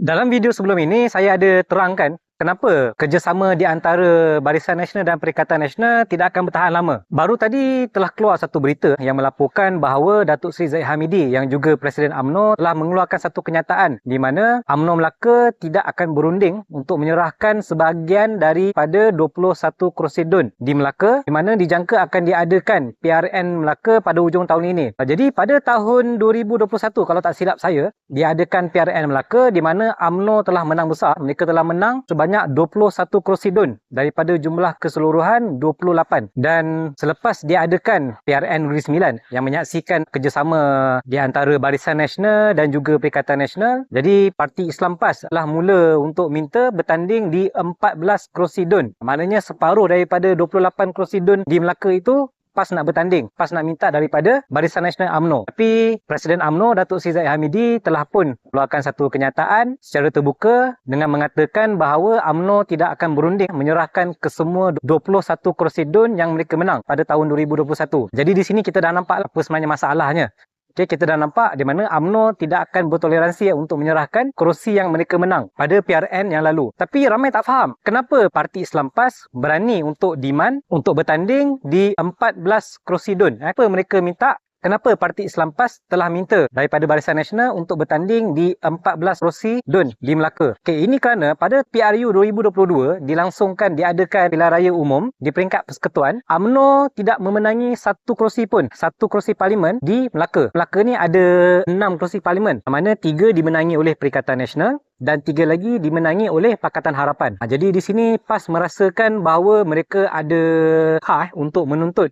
Dalam video sebelum ini, saya ada terangkan kenapa kerjasama di antara Barisan Nasional dan Perikatan Nasional tidak akan bertahan lama. Baru tadi telah keluar satu berita yang melaporkan bahawa Datuk Seri Zahid Hamidi yang juga Presiden UMNO telah mengeluarkan satu kenyataan di mana UMNO Melaka tidak akan berunding untuk menyerahkan sebahagian daripada 21 kerusi DUN di Melaka, di mana dijangka akan diadakan PRN Melaka pada hujung tahun ini. Jadi pada tahun 2021, kalau tak silap saya, diadakan PRN Melaka di mana UMNO telah menang besar. Mereka telah menang sebanyak 21 kerusi DUN daripada jumlah keseluruhan 28. Dan selepas diadakan PRN Negeri Sembilan yang menyaksikan kerjasama di antara Barisan Nasional dan juga Perikatan Nasional, jadi Parti Islam PAS telah mula untuk minta bertanding di 14 kerusi DUN. Maknanya separuh daripada 28 kerusi DUN di Melaka itu PAS nak bertanding, PAS nak minta daripada Barisan Nasional UMNO. Tapi Presiden UMNO Datuk Seri Zahid Hamidi telah pun keluarkan satu kenyataan secara terbuka dengan mengatakan bahawa UMNO tidak akan berunding menyerahkan kesemua 21 kerusi DUN yang mereka menang pada tahun 2021. Jadi di sini kita dah nampak apa sebenarnya masalahnya. Okay, kita dah nampak di mana UMNO tidak akan bertoleransi untuk menyerahkan kerusi yang mereka menang pada PRN yang lalu. Tapi ramai tak faham kenapa Parti Islam PAS berani untuk demand untuk bertanding di 14 kerusi DUN. Apa mereka minta? Kenapa Parti Islam PAS telah minta daripada Barisan Nasional untuk bertanding di 14 kerusi DUN di Melaka? Okay, ini kerana pada PRU 2022 diadakan pilihan raya umum di peringkat persekutuan, UMNO tidak memenangi satu kerusi pun, satu kerusi parlimen di Melaka. Melaka ni ada 6 kerusi parlimen, mana 3 dimenangi oleh Perikatan Nasional dan 3 lagi dimenangi oleh Pakatan Harapan. Jadi di sini PAS merasakan bahawa mereka ada hak untuk menuntut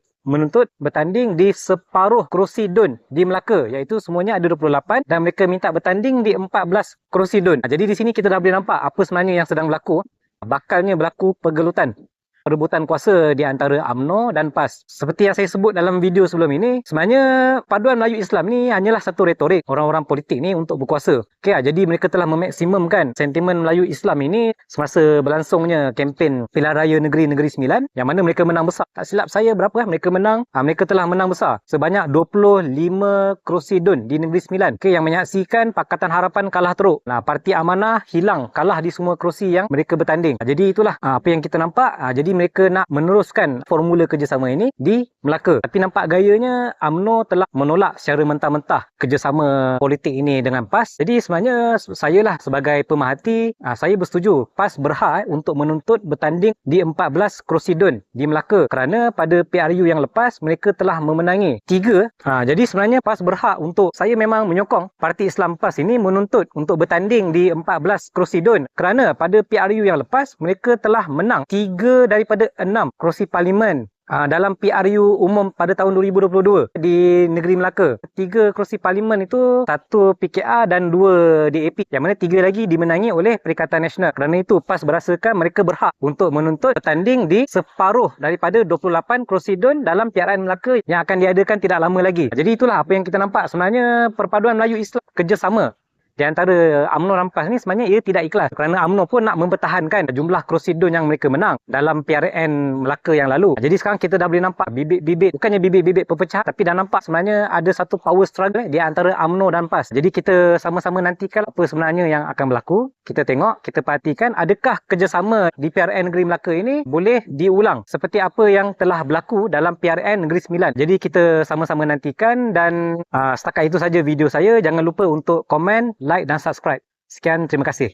bertanding di separuh kerusi DUN di Melaka, iaitu semuanya ada 28 dan mereka minta bertanding di 14 kerusi DUN. Jadi di sini kita dah boleh nampak apa sebenarnya yang sedang berlaku. Bakalnya berlaku pergelutan, perebutan kuasa di antara UMNO dan PAS. Seperti yang saya sebut dalam video sebelum ini, sebenarnya paduan Melayu Islam ni hanyalah satu retorik orang-orang politik ni untuk berkuasa. Okay, jadi mereka telah memaksimumkan sentimen Melayu Islam ini semasa berlangsungnya kempen pilihan raya Negeri Sembilan yang mana mereka menang besar. Tak silap saya berapa mereka menang? Mereka telah menang besar sebanyak 25 kerusi DUN di Negeri Sembilan. Okay, yang menyaksikan Pakatan Harapan kalah teruk. Parti Amanah hilang, kalah di semua kerusi yang mereka bertanding. Jadi itulah apa yang kita nampak. Jadi mereka nak meneruskan formula kerjasama ini di Melaka. Tapi nampak gayanya UMNO telah menolak secara mentah-mentah kerjasama politik ini dengan PAS. Jadi sebenarnya saya lah sebagai pemerhati, saya bersetuju PAS berhak untuk menuntut bertanding di 14 kerusi DUN di Melaka kerana pada PRU yang lepas mereka telah memenangi 3. Jadi sebenarnya PAS berhak untuk, saya memang menyokong Parti Islam PAS ini menuntut untuk bertanding di 14 kerusi DUN kerana pada PRU yang lepas mereka telah menang 3 daripada 6 kerusi parlimen dalam PRU umum pada tahun 2022 di negeri Melaka. 3 kerusi parlimen itu 1 PKR dan 2 DAP, yang mana 3 lagi dimenangi oleh Perikatan Nasional. Kerana itu PAS berasakan mereka berhak untuk menuntut bertanding di separuh daripada 28 kerusi DUN dalam PRN Melaka yang akan diadakan tidak lama lagi. Jadi itulah apa yang kita nampak sebenarnya perpaduan Melayu Islam kerjasama di antara UMNO dan PAS ni sebenarnya ia tidak ikhlas kerana UMNO pun nak mempertahankan jumlah kerusi DUN yang mereka menang dalam PRN Melaka yang lalu. Jadi sekarang kita dah boleh nampak bibit-bibit, bukannya bibit-bibit perpecahan, tapi dah nampak sebenarnya ada satu power struggle di antara UMNO dan PAS. Jadi kita sama-sama nantikan apa sebenarnya yang akan berlaku. Kita tengok, kita perhatikan adakah kerjasama di PRN Negeri Melaka ini boleh diulang seperti apa yang telah berlaku dalam PRN Negeri Sembilan. Jadi kita sama-sama nantikan dan setakat itu saja video saya. Jangan lupa untuk komen, like dan subscribe. Sekian, terima kasih.